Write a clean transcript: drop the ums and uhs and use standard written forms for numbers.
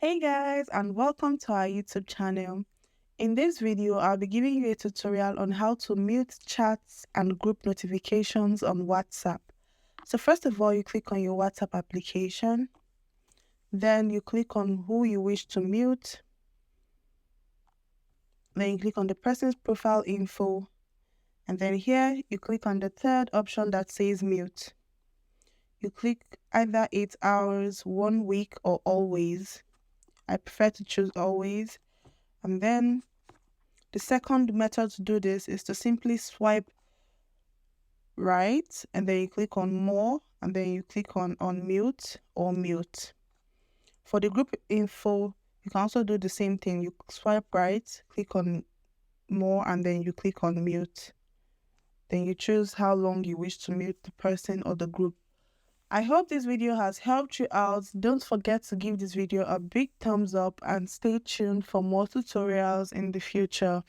Hey guys, and welcome to our YouTube channel. In this video, I'll be giving you a tutorial on how to mute chats and group notifications on WhatsApp. So first of all, you click on your WhatsApp application. Then you click on who you wish to mute. Then you click on the person's profile info. And then here, you click on the third option that says mute. You click either 8 hours, 1 week, or always. I prefer to choose always. And then the second method to do this is to simply swipe right and then you click on more and then you click on mute or mute. For the group info, you can also do the same thing. You swipe right, click on more and then you click on mute. Then you choose how long you wish to mute the person or the group. I hope this video has helped you out. Don't forget to give this video a big thumbs up and stay tuned for more tutorials in the future.